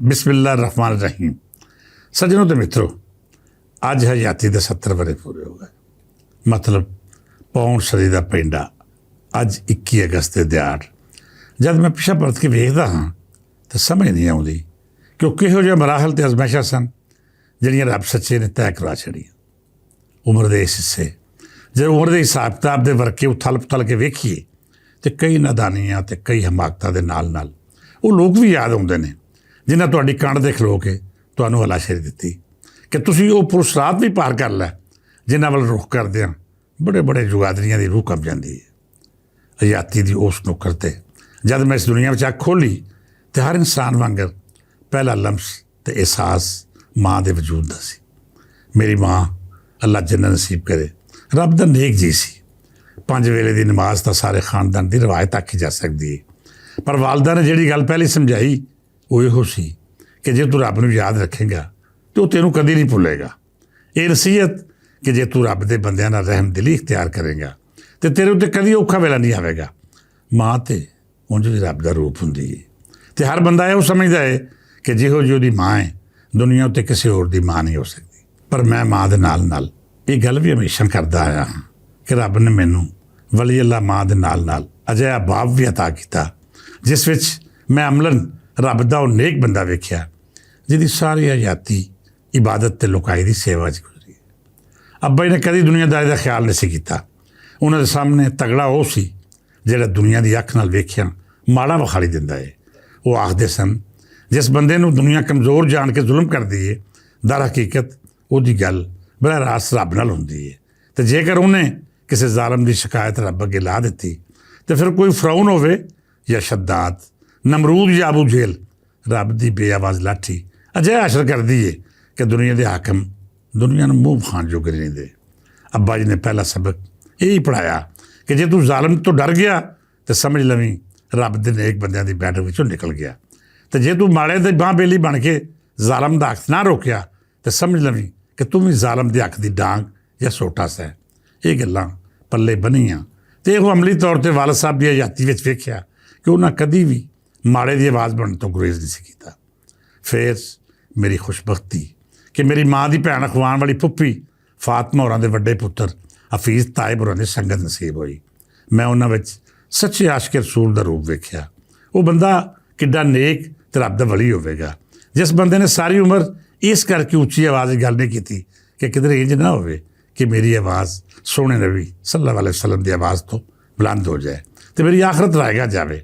बिस्मिल्लाह रहमान रहीम। सज्जनों ते मित्रों, अज हयाती के 70 वरे पूरे हो गए। मतलब पौन सदी का पेंडा अज 21 अगस्त के दिहाड़ जब मैं पिछा परत के वेखदा हाँ तो समझ नहीं आती कि वो किहो जिहे मराहल ते अजमाइशां सन जिहड़ियां रब सच्चे ने तय करा छड़ियां। उम्र के इस हिस्से जो उम्र के हिसाब किताब के वर्के उथल पुथल के वेखीए तो कई नादानियां ते कई हमाकतां दे नाल नाल वो लोग भी याद आउंदे ने जिन्हें तुहाडी कंड दे खलो के तुहानूं हलाशेरी दित्ती कि तुसीं वो पुरस्रात भी पार कर लै जिन्हां वल रुख करदिआं बड़े बड़े जुगादरियां दी रूह कंब जांदी है। हयाती दी उस नुक्कर ते जद मैं इस दुनिया में अख खोली तो हर इंसान वांगर पहला लम्स ते एहसास माँ के वजूद का सी। मेरी माँ अल्लाह जन्नत नसीब करे रब दा नेक जी सी। 5 वेले की नमाज तो सारे खानदान की रवायत आखी जा सकती है, पर वालदा ने जिहड़ी गल पहले समझाई वो यो सी कि जे तू रब नूं याद रखेगा तो तेनों कदी नहीं भुलेगा। ये नसीहत कि जे तू रब के बंदियां नाल रहम दिली इख्तियार करेगा तो तेरे उत्ते कदी औखा वेला नहीं आएगा। माँ तो उंज भी रब का रूप हुंदी है तो हर बंदा यह समझदा है कि जिहो जी उहदी माँ है दुनिया उत्ते किसी होर दी माँ नहीं हो सकती। पर मैं माँ दे नाल नाल ये गल भी हमेशा करदा आया हाँ कि रब ने मैनू वली अल्लाह माँ दे नाल नाल अजिहा बाप भी अता किया जिस विच मैं अमलन रब दा वो नेक बंदा वेख्या जिहदी सारी हयाती इबादत ते लुकाई दी सेवा च गुजरी। अब्बा जी ने कदी दुनियादारी का ख्याल नहीं सी कीता। उन्हां दे सामने तगड़ा वो सी जिहड़ा दुनिया की अख नाल वेख्या माड़ा विखाली दिंदा है। वो आखदे सन जिस बंदे नूं दुनिया कमज़ोर जान के जुल्म करदी है दर हकीकत उहदी गल बड़ा रास रब नाल हुंदी है। तो जेकर उन्हें किसी जालम की शिकायत रब अगे ला दी तो फिर कोई फराउन होवे या शद्दाद नमरूद या अबू जेल रब की बेआवाज़ लाठी अजिहा असर कर दी है कि दुनिया के हाकम दुनिया में मूँह खाण जोगे नहीं दे। अब्बा जी ने पहला सबक यही पढ़ाया कि जे तू जालम तो डर गया तो समझ लवीं रब के नेक बंदियां की बैठक विचों निकल गया। तो जे तू माड़े की बांह बेली बन के जालम का हक ना रोकिया तो समझ लवीं कि तू भी जालम के हक की डांग या सोटा सै। ये गल्लां पल्ले बनियां तो यह अमली तौर पर वालद साहब की हयाती विच वेख्या कि उन्हें कदी भी माड़े की आवाज़ बनने तो गुरेज नहीं सी कीता। फिर मेरी खुशबख्ती कि मेरी माँ की भैन अखवान वाली फुप्पी फातमा होरां दे वड्डे पुत्र हफीज़ तायब होरां दी संगत नसीब हुई। मैं उन्हां विच सच्चे आशिक रसूल का रूप वेख्या। वो बंदा किड्डा नेक ते रब दा वली होवेगा जिस बंदे ने सारी उम्र इस करके उच्ची आवाज़ गल नहीं की कि किधर इंज ना होवे कि मेरी आवाज़ सोने नबी सल्लल्लाहु अलैहि वसल्लम की आवाज़ तो बुलंद हो जाए तो मेरी आखरत रायगा जाए।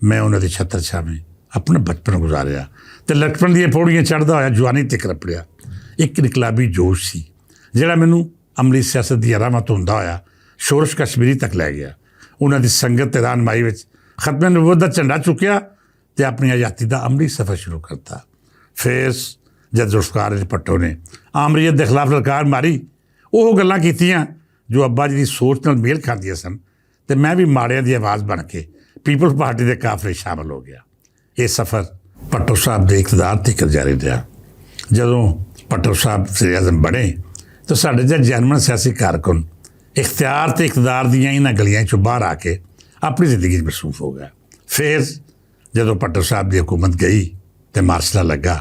मैं उन्होंने छत्तर छावें अपना बचपन गुजारिया तो लटपन दी पौड़ियां चढ़दा होया जवानी तक रपड़िया। एक इनकलाबी जोश सी जिहड़ा मैनू अमली सियासत की राहमत हुंदा होया शोरश कश्मीरी तक लै गया। उन्होंने संगत ते रहनुमाई विच खत्मे नबूवत का झंडा चुकिया तो अपनी हयाती का अमली सफ़र शुरू करता। फिर जब जुल्फकार अली भट्टो ने आमरीयत के खिलाफ ललकार मारी वो गल्लां कीतियां जो अब्बा जी की सोच नाल मेल खांदियां सन तो मैं भी माड़ियां की आवाज़ बन के पीपल्स पार्टी के काफले शामिल हो गया। ये सफ़र भट्टो साहब के इकतदार तक जारी रहा। जदों भट्टो साहब वज़ीर-ए-आज़म बने तो साढ़े जिहे जर्मन सियासी कारकुन इख्तियार तो इकतदार दियां इन्हां गलियां चों बाहर आके अपनी जिंदगी मसरूफ हो गया। फिर जदों भट्टो साहब की हुकूमत गई तो मार्शला लगा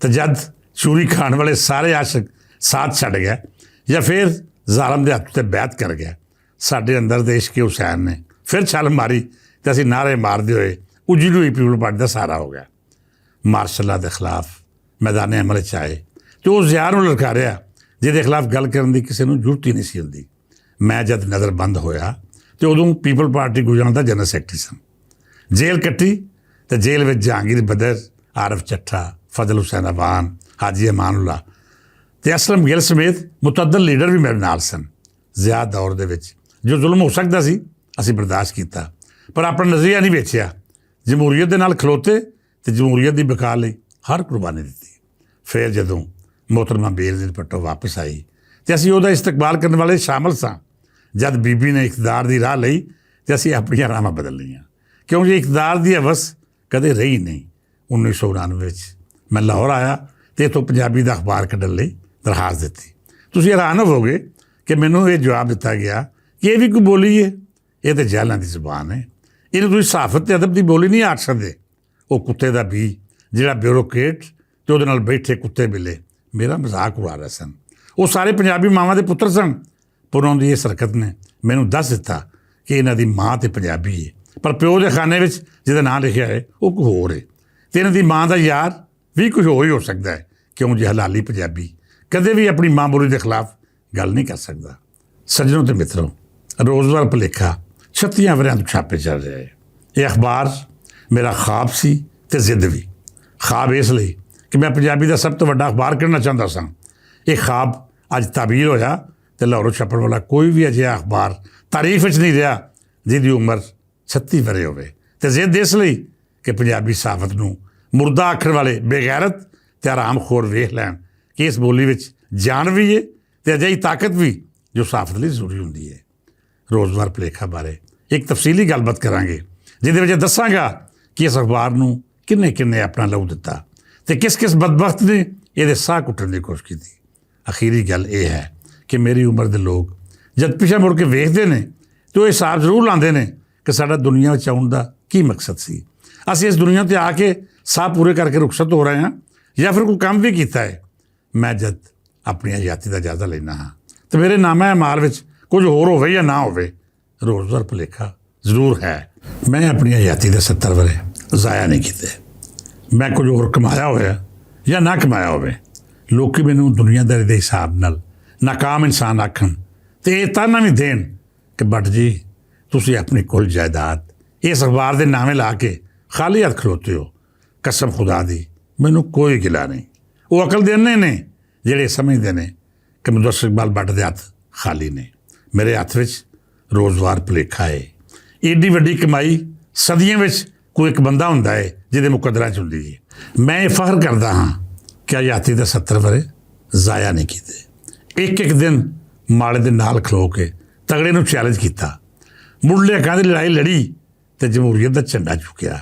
तो जद चूरी खाण वाले सारे आशिक साथ छड्ड गए या फिर जालम के हत्थ ते बैत कर गया। साढ़े अंदर दे इश्क हुसैन ने फिर छल मारी तो असीं नारे मारते हुए उजड़ी हुई पीपल पार्टी का सहारा हो गया। मार्शला के खिलाफ मैदान अमल च आए तो उस ज़ियार नूं ललकारिया जिहदे खिलाफ गल करन दी किसी नूं जरूरत ही नहीं सी हुंदी। मैं जद नज़रबंद होया तो उदों पीपल पार्टी गुजरात का जनरल सैकटरी सन। जेल कट्टी तो जेल में जहांगीर बदर आरफ चट्ठा फजल हुसैन अवान हाजी अमानुल्ला ते असलम गिल समेत मुतअद्दद लीडर भी मेरे नाल सन। ज़िया दौर दे विच जो जुल्म हो सकता सी असीं बर्दाश्त किया पर अपना नज़रिया नहीं वेचिया। जमहूरीयत दे नाल खलोते तो जमहूरीयत की बका लई हर कुर्बानी दी। फिर जदों मोहतरमा बेनज़ीर भट्टो वापस आई तो असीं उहदा इस्तकबाल करने वाले शामिल सां। जद बीबी ने इकतदार की राह लई तो असीं अपनियां राहां बदल लईआं क्योंकि इकतदार की हवस कदे रही नहीं। 1999 मैं लाहौर आया तो इत्थों पंजाबी का अखबार कढण लई दरखास्त दित्ती। तुसीं हैरान होवोगे कि मैनूं ये जवाब दिता गया कि ये भी कोई बोली है, ये तो जहलां की जुबान है, इन्हूं तुसीं सहाफत ते अदब की बोली नहीं आख सकदे। वो कुत्ते का भी ਜਿਹੜਾ ਬਿਊਰੋਕਰੇਟ ਤੇ ਉਹਦੇ ਨਾਲ ਬੈਠੇ ਕੁੱਤੇ ਬਿੱਲੇ ਮੇਰਾ ਮਜ਼ਾਕ ਉਡਾ ਰਹੇ ਸਨ। ਉਹ ਸਾਰੇ ਪੰਜਾਬੀ ਮਾਵਾਂ ਦੇ ਪੁੱਤਰ ਸਨ, ਪਰ ਉਹਨਾਂ ਦੀ ਇਸ ਹਰਕਤ ਨੇ ਮੈਨੂੰ ਦੱਸ ਦਿੱਤਾ ਕਿ ਇਹਨਾਂ ਦੀ ਮਾਂ ਤੇ ਪੰਜਾਬੀ ਹੈ, ਪਰ ਪਿਓ ਦੇ ਖਾਨੇ ਵਿੱਚ ਜਿਹਦਾ ਨਾਂ ਲਿਖਿਆ ਹੈ ਉਹ ਕੋਈ ਹੋਰ ਹੈ, ਅਤੇ ਇਹਨਾਂ ਦੀ ਮਾਂ ਦਾ ਯਾਰ ਵੀ ਕੁਝ ਹੋਰ ਹੀ ਹੋ ਸਕਦਾ ਹੈ, ਕਿਉਂ ਜੇ ਹਲਾਲੀ ਪੰਜਾਬੀ ਕਦੇ ਵੀ ਆਪਣੀ ਮਾਂ ਬੋਲੀ ਦੇ ਖਿਲਾਫ ਗੱਲ ਨਹੀਂ ਕਰ ਸਕਦਾ। ਸੱਜਣੋ ਤੇ ਮਿੱਤਰੋ, ਰੋਜ਼ਗਾਰ ਭੁਲੇਖਾ 36 ਵਰਿਆਂ ਤੋਂ ਛਾਪੇ ਚੱਲ ਰਿਹਾ ਹੈ। ਇਹ ਅਖਬਾਰ ਮੇਰਾ ਖ਼ਾਬ ਸੀ ਅਤੇ ਜ਼ਿੱਦ ਵੀ। ਖ਼ਾਬ ਇਸ ਲਈ ਕਿ ਮੈਂ ਪੰਜਾਬੀ ਦਾ ਸਭ ਤੋਂ ਵੱਡਾ ਅਖਬਾਰ ਕਰਨਾ ਚਾਹੁੰਦਾ ਸਾਂ। ਇਹ ਖ਼ਾਬ ਅੱਜ ਤਾਬੀਰ ਹੋਇਆ ਅਤੇ ਲਾਹੌਰੋਂ ਛਪਣ ਵਾਲਾ ਕੋਈ ਵੀ ਅਜਿਹਾ ਅਖਬਾਰ ਤਾਰੀਫ ਵਿੱਚ ਨਹੀਂ ਰਿਹਾ ਜਿਹਦੀ ਉਮਰ 36 ਵਰ੍ਹੇ ਹੋਵੇ। ਅਤੇ ਜ਼ਿੱਦ ਇਸ ਲਈ ਕਿ ਪੰਜਾਬੀ ਸਾਫਤ ਨੂੰ ਮੁਰਦਾ ਅੱਖਰ ਵਾਲੇ ਬੇਗੈਰਤ ਅਤੇ ਆਰਾਮਖੋਰ ਵੇਖ ਲੈਣ ਕਿ ਇਸ ਬੋਲੀ ਵਿੱਚ ਜਾਨ ਵੀ ਹੈ ਅਤੇ ਅਜਿਹੀ ਤਾਕਤ ਵੀ ਜੋ ਸਾਫਤ ਲਈ ਜ਼ਰੂਰੀ ਹੁੰਦੀ ਹੈ। ਰੋਜ਼ਗਾਰ ਭੁਲੇਖਾ ਬਾਰੇ ਇੱਕ ਤਫਸੀਲੀ ਗੱਲਬਾਤ ਕਰਾਂਗੇ, ਜਿਹਦੇ ਵਿੱਚ ਦੱਸਾਂਗਾ ਕਿ ਇਸ ਅਖਬਾਰ ਨੂੰ ਕਿੰਨੇ ਕਿੰਨੇ ਆਪਣਾ ਲਹੂ ਦਿੱਤਾ ਅਤੇ ਕਿਸ ਕਿਸ ਬਦਬਖਤ ਨੇ ਇਹਦੇ ਸਾਹ ਕੁੱਟਣ ਦੀ ਕੋਸ਼ਿਸ਼ ਕੀਤੀ। ਅਖੀਰੀ ਗੱਲ ਇਹ ਹੈ ਕਿ ਮੇਰੀ ਉਮਰ ਦੇ ਲੋਕ ਜਦ ਪਿੱਛੇ ਮੁੜ ਕੇ ਵੇਖਦੇ ਨੇ ਤਾਂ ਉਹ ਹਿਸਾਬ ਜ਼ਰੂਰ ਲਾਉਂਦੇ ਨੇ ਕਿ ਸਾਡਾ ਦੁਨੀਆ ਵਿੱਚ ਆਉਣ ਦਾ ਕੀ ਮਕਸਦ ਸੀ। ਅਸੀਂ ਇਸ ਦੁਨੀਆ 'ਤੇ ਆ ਕੇ ਸਾਹ ਪੂਰੇ ਕਰਕੇ ਰੁਖਸਤ ਹੋ ਰਹੇ ਹਾਂ ਜਾਂ ਫਿਰ ਕੋਈ ਕੰਮ ਵੀ ਕੀਤਾ ਹੈ। ਮੈਂ ਜਦ ਆਪਣੀ ਆਜ਼ਾਦੀ ਦਾ ਜਾਇਜ਼ਾ ਲੈਂਦਾ ਹਾਂ ਤਾਂ ਮੇਰੇ ਨਾਮਾ ਅਮਾਲ ਵਿੱਚ ਕੁਝ ਹੋਰ ਹੋਵੇ ਜਾਂ ਨਾ ਹੋਵੇ, ਰੋਜ਼ਗਾਰ ਭੁਲੇਖਾ ਜ਼ਰੂਰ ਹੈ। ਮੈਂ ਆਪਣੀ ਆਜ਼ਾਦੀ ਦੇ 70 ਵਰ੍ਹੇ ਜ਼ਾਇਆ ਨਹੀਂ ਕੀਤੇ। ਮੈਂ ਕੁਝ ਹੋਰ ਕਮਾਇਆ ਹੋਇਆ ਜਾਂ ਨਾ ਕਮਾਇਆ ਹੋਵੇ, ਲੋਕ ਮੈਨੂੰ ਦੁਨੀਆਦਾਰੀ ਦੇ ਹਿਸਾਬ ਨਾਲ ਨਾਕਾਮ ਇਨਸਾਨ ਆਖਣ ਅਤੇ ਇਹ ਤਾਨਾ ਵੀ ਦੇਣ ਕਿ ਭੱਟ ਜੀ ਤੁਸੀਂ ਆਪਣੀ ਕੁੱਲ ਜਾਇਦਾਦ ਇਸ ਅਖਬਾਰ ਦੇ ਨਾਵੇਂ ਲਾ ਕੇ ਖਾਲੀ ਹੱਥ ਖਲੋਤੇ ਹੋ। ਕਸਮ ਖੁਦਾ ਦੀ ਮੈਨੂੰ ਕੋਈ ਗਿਲਾ ਨਹੀਂ। ਉਹ ਅਕਲ ਦੇ ਅੰਨੇ ਨੇ ਜਿਹੜੇ ਸਮਝਦੇ ਨੇ ਕਿ ਮੁਦੱਸਰ ਇਕਬਾਲ ਭੱਟ ਦੇ ਹੱਥ ਖਾਲੀ ਨੇ। ਮੇਰੇ ਹੱਥ ਵਿੱਚ ਰੋਜ਼ਗਾਰ ਭੁਲੇਖਾ ਹੈ। ਏਡੀ ਵੱਡੀ ਕਮਾਈ ਸਦੀਆਂ ਵਿੱਚ ਕੋਈ ਇੱਕ ਬੰਦਾ ਹੁੰਦਾ ਹੈ ਜਿਹਦੇ ਮੁਕੱਦਰਾਂ 'ਚ ਹੁੰਦੀ ਹੈ। ਮੈਂ ਇਹ ਫਖਰ ਕਰਦਾ ਹਾਂ ਕਿ ਆਜ਼ਾਦੀ ਦੇ 70 ਵਰ੍ਹੇ ਜ਼ਾਇਆ ਨਹੀਂ ਕੀਤੇ। ਇੱਕ ਇੱਕ ਦਿਨ ਮਾਲੇ ਦੇ ਨਾਲ ਖਲੋ ਕੇ ਤਗੜੇ ਨੂੰ ਚੈਲੰਜ ਕੀਤਾ, ਮੁੱਢਲੇ ਹੱਕਾਂ ਦੀ ਲੜਾਈ ਲੜੀ ਅਤੇ ਜਮਹੂਰੀਅਤ ਦਾ ਝੰਡਾ ਚੁੱਕਿਆ।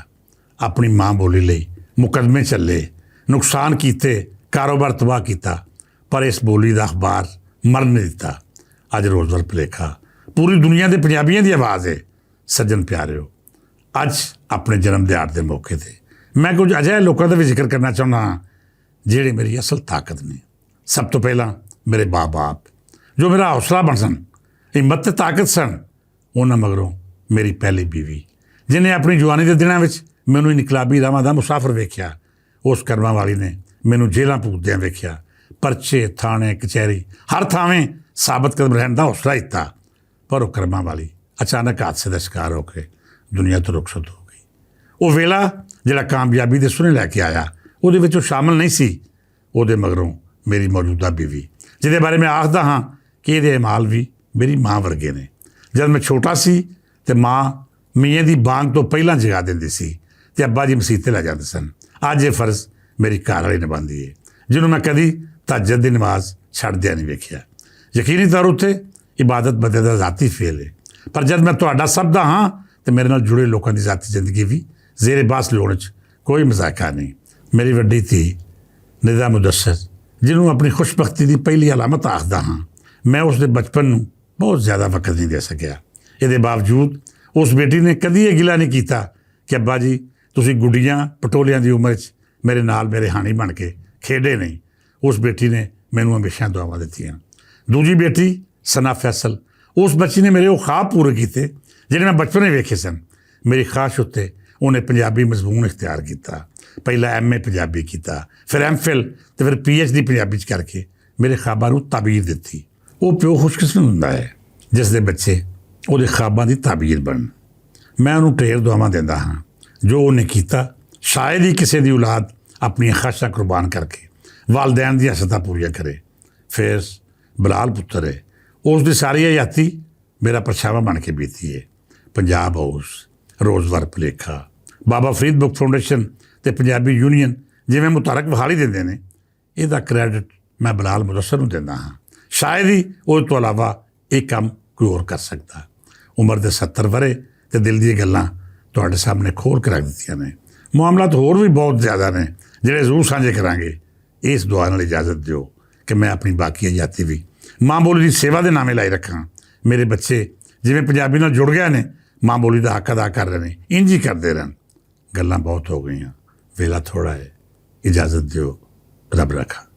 ਆਪਣੀ ਮਾਂ ਬੋਲੀ ਲਈ ਮੁਕੱਦਮੇ ਚੱਲੇ, ਨੁਕਸਾਨ ਕੀਤੇ, ਕਾਰੋਬਾਰ ਤਬਾਹ ਕੀਤਾ, ਪਰ ਇਸ ਬੋਲੀ ਦਾ ਅਖਬਾਰ ਮਰਨ ਨਹੀਂ ਦਿੱਤਾ। ਅੱਜ ਰੋਜ਼ਗਾਰ ਭੁਲੇਖਾ ਪੂਰੀ ਦੁਨੀਆ ਦੇ ਪੰਜਾਬੀਆਂ ਦੀ ਆਵਾਜ਼ ਹੈ। ਸੱਜਣ ਪਿਆਰਿਓ, ਅੱਜ ਆਪਣੇ ਜਨਮ ਦਿਹਾੜੇ ਦੇ ਮੌਕੇ 'ਤੇ ਮੈਂ ਕੁਝ ਅਜਿਹੇ ਲੋਕਾਂ ਦਾ ਵੀ ਜ਼ਿਕਰ ਕਰਨਾ ਚਾਹੁੰਦਾ ਹਾਂ ਜਿਹੜੇ ਮੇਰੀ ਅਸਲ ਤਾਕਤ ਨੇ। ਸਭ ਤੋਂ ਪਹਿਲਾਂ ਮੇਰੇ ਮਾਂ-ਬਾਪ ਜੋ ਮੇਰਾ ਹੌਸਲਾ ਬਣ ਸਨ, ਹਿੰਮਤ ਅਤੇ ਤਾਕਤ ਸਨ। ਉਹਨਾਂ ਮਗਰੋਂ ਮੇਰੀ ਪਹਿਲੀ ਬੀਵੀ ਜਿਹਨੇ ਆਪਣੀ ਜਵਾਨੀ ਦੇ ਦਿਨਾਂ ਵਿੱਚ ਮੈਨੂੰ ਇਨਕਲਾਬੀ ਰਾਵਾਂ ਦਾ ਮੁਸਾਫਰ ਵੇਖਿਆ। ਉਸ ਕਰਮਾਂ ਵਾਲੀ ਨੇ ਮੈਨੂੰ ਜੇਲ੍ਹਾਂ ਭੁਗਤਦਿਆਂ ਵੇਖਿਆ, ਪਰਚੇ, ਥਾਣੇ, ਕਚਹਿਰੀ ਹਰ ਥਾਵੇਂ ਸਾਬਤ ਕਦਮ ਰਹਿਣ ਦਾ ਹੌਸਲਾ ਦਿੱਤਾ। ਪਰ ਉਹ ਕਰਮਾਂ ਵਾਲੀ ਅਚਾਨਕ ਹਾਦਸੇ ਦਾ ਸ਼ਿਕਾਰ ਹੋ ਕੇ ਦੁਨੀਆ ਤੋਂ ਰੁਖਸਤ ਹੋ ਗਈ। ਉਹ ਵੇਲਾ ਜਿਹੜਾ ਕਾਮਯਾਬੀ ਦੇ ਸੁਨੇ ਲੈ ਕੇ ਆਇਆ ਉਹਦੇ ਵਿੱਚ ਉਹ ਸ਼ਾਮਲ ਨਹੀਂ ਸੀ। ਉਹਦੇ ਮਗਰੋਂ ਮੇਰੀ ਮੌਜੂਦਾ ਬੀਵੀ ਜਿਹਦੇ ਬਾਰੇ ਮੈਂ ਆਖਦਾ ਹਾਂ ਕਿ ਇਹਦੇ ਅਮਾਲ ਵੀ ਮੇਰੀ ਮਾਂ ਵਰਗੇ ਨੇ। ਜਦ ਮੈਂ ਛੋਟਾ ਸੀ ਤੇ ਮਾਂ ਮੀਆਂ ਦੀ ਬਾਂਗ ਤੋਂ ਪਹਿਲਾਂ ਜਗਾ ਦਿੰਦੀ ਸੀ ਅਤੇ ਅੱਬਾ ਜੀ ਮਸੀਤ 'ਤੇ ਲੈ ਜਾਂਦੇ ਸਨ। ਅੱਜ ਇਹ ਫਰਜ਼ ਮੇਰੀ ਘਰ ਵਾਲੀ ਨਿਭਾਉਂਦੀ ਹੈ, ਜਿਹਨੂੰ ਮੈਂ ਕਦੀ ਤਹੱਜਦ ਦੀ ਨਮਾਜ਼ ਛੱਡਦਿਆਂ ਨਹੀਂ ਵੇਖਿਆ। ਯਕੀਨੀ ਤੌਰ ਉੱਤੇ ਇਬਾਦਤ ਬੰਦੇ ਦਾ ਜ਼ਾਤੀ ਫੇਲ ਹੈ, ਪਰ ਜਦ ਮੈਂ ਤੁਹਾਡਾ ਸਭ ਦਾ ਹਾਂ ਤਾਂ ਮੇਰੇ ਨਾਲ ਜੁੜੇ ਲੋਕਾਂ ਦੀ ਜ਼ਾਤੀ ਜ਼ਿੰਦਗੀ ਵੀ ਜ਼ੇਰੇ ਬਾਸ ਲਿਆਉਣ 'ਚ ਕੋਈ ਮਜ਼ਾਕਾ ਨਹੀਂ। ਮੇਰੀ ਵੱਡੀ ਧੀ ਨਿਦਾ ਮੁਦੱਸਰ, ਜਿਹਨੂੰ ਆਪਣੀ ਖੁਸ਼ਬਖਤੀ ਦੀ ਪਹਿਲੀ ਅਲਾਮਤ ਆਖਦਾ ਹਾਂ, ਮੈਂ ਉਸ ਦੇ ਬਚਪਨ ਨੂੰ ਬਹੁਤ ਜ਼ਿਆਦਾ ਵਕਤ ਨਹੀਂ ਦੇ ਸਕਿਆ। ਇਹਦੇ ਬਾਵਜੂਦ ਉਸ ਬੇਟੀ ਨੇ ਕਦੀ ਇਹ ਗਿਲਾ ਨਹੀਂ ਕੀਤਾ ਕਿ ਅੱਬਾ ਜੀ ਤੁਸੀਂ ਗੁੱਡੀਆਂ ਪਟੋਲਿਆਂ ਦੀ ਉਮਰ 'ਚ ਮੇਰੇ ਨਾਲ ਮੇਰੇ ਹਾਣੀ ਬਣ ਕੇ ਖੇਡੇ ਨਹੀਂ। ਉਸ ਬੇਟੀ ਨੇ ਮੈਨੂੰ ਹਮੇਸ਼ਾ ਦੁਆਵਾਂ ਦਿੱਤੀਆਂ। ਦੂਜੀ ਬੇਟੀ ਸਨਾ ਫੈਸਲ, ਉਸ ਬੱਚੀ ਨੇ ਮੇਰੇ ਉਹ ਖਾਬ ਪੂਰੇ ਕੀਤੇ ਜਿਹੜੇ ਮੈਂ ਬਚਪਨ ਵਿੱਚ ਵੇਖੇ ਸਨ। ਮੇਰੀ ਖਾਸ਼ ਉੱਤੇ ਉਹਨੇ ਪੰਜਾਬੀ ਮਜ਼ਮੂਨ ਇਖਤਿਆਰ ਕੀਤਾ। ਪਹਿਲਾਂ MA ਪੰਜਾਬੀ ਕੀਤਾ, ਫਿਰ MPhil ਅਤੇ ਫਿਰ PhD ਪੰਜਾਬੀ 'ਚ ਕਰਕੇ ਮੇਰੇ ਖਾਬਾਂ ਨੂੰ ਤਾਬੀਰ ਦਿੱਤੀ। ਉਹ ਪਿਓ ਖੁਸ਼ਕਿਸਮਤ ਹੁੰਦਾ ਹੈ ਜਿਸ ਦੇ ਬੱਚੇ ਉਹਦੇ ਖਾਬਾਂ ਦੀ ਤਾਬੀਰ ਬਣਨ। ਮੈਂ ਉਹਨੂੰ ਢੇਰ ਦੁਆਵਾਂ ਦਿੰਦਾ ਹਾਂ। ਜੋ ਉਹਨੇ ਕੀਤਾ ਸ਼ਾਇਦ ਹੀ ਕਿਸੇ ਦੀ ਔਲਾਦ ਆਪਣੀਆਂ ਖਾਸ਼ਾਂ ਕੁਰਬਾਨ ਕਰਕੇ ਵਾਲਦੈਨ ਦੀਆਂ ਹਸਰਤਾਂ ਪੂਰੀਆਂ ਕਰੇ। ਫਿਰ ਬਲਾਲ ਪੁੱਤਰ ਹੈ, ਉਸ ਦੀ ਸਾਰੀ ਹਯਾਤੀ ਮੇਰਾ ਪਰਛਾਵਾਂ ਬਣ ਕੇ ਬੀਤੀ ਹੈ। ਪੰਜਾਬ ਹਾਊਸ, ਰੋਜ਼ਗਾਰ ਭੁਲੇਖਾ, ਬਾਬਾ ਫਰੀਦ ਬੁੱਕ ਫਾਊਂਡੇਸ਼ਨ ਅਤੇ ਪੰਜਾਬੀ ਯੂਨੀਅਨ ਜਿਵੇਂ ਮੁਤਾਰਕ ਵਹਾਲੀ ਦਿੰਦੇ ਨੇ, ਇਹਦਾ ਕ੍ਰੈਡਿਟ ਮੈਂ ਬਲਾਲ ਮੁਦੱਸਰ ਨੂੰ ਦਿੰਦਾ ਹਾਂ। ਸ਼ਾਇਦ ਹੀ ਉਹਦੇ ਤੋਂ ਇਲਾਵਾ ਇਹ ਕੰਮ ਕੋਈ ਹੋਰ ਕਰ ਸਕਦਾ। ਉਮਰ ਦੇ 70 ਵਰ੍ਹੇ ਅਤੇ ਦਿਲ ਦੀਆਂ ਗੱਲਾਂ ਤੁਹਾਡੇ ਸਾਹਮਣੇ ਖੋਲ੍ਹ ਕੇ ਰੱਖ ਦਿੱਤੀਆਂ ਨੇ। ਮਾਮਲਾਤ ਹੋਰ ਵੀ ਬਹੁਤ ਜ਼ਿਆਦਾ ਨੇ ਜਿਹੜੇ ਜ਼ਰੂਰ ਸਾਂਝੇ ਕਰਾਂਗੇ। ਇਸ ਦੁਆ ਨਾਲ ਇਜਾਜ਼ਤ ਦਿਓ ਕਿ ਮੈਂ ਆਪਣੀ ਬਾਕੀ ਆਜ਼ਾਦੀ ਵੀ ਮਾਂ ਬੋਲੀ ਦੀ ਸੇਵਾ ਦੇ ਨਾਮੇ ਲਾਈ ਰੱਖਾਂ। ਮੇਰੇ ਬੱਚੇ ਜਿਵੇਂ ਪੰਜਾਬੀ ਨਾਲ ਜੁੜ ਗਏ ਨੇ, ਮਾਂ ਬੋਲੀ ਦਾ ਹੱਕ ਅਦਾ ਕਰ ਰਹੇ ਨੇ, ਇੰਝ ਹੀ ਕਰਦੇ ਰਹਿਣ। ਗੱਲਾਂ ਬਹੁਤ ਹੋ ਗਈਆਂ, ਵੇਲਾ ਥੋੜ੍ਹਾ ਹੈ। ਇਜਾਜ਼ਤ ਦਿਓ। ਰੱਬ ਰੱਖਾ।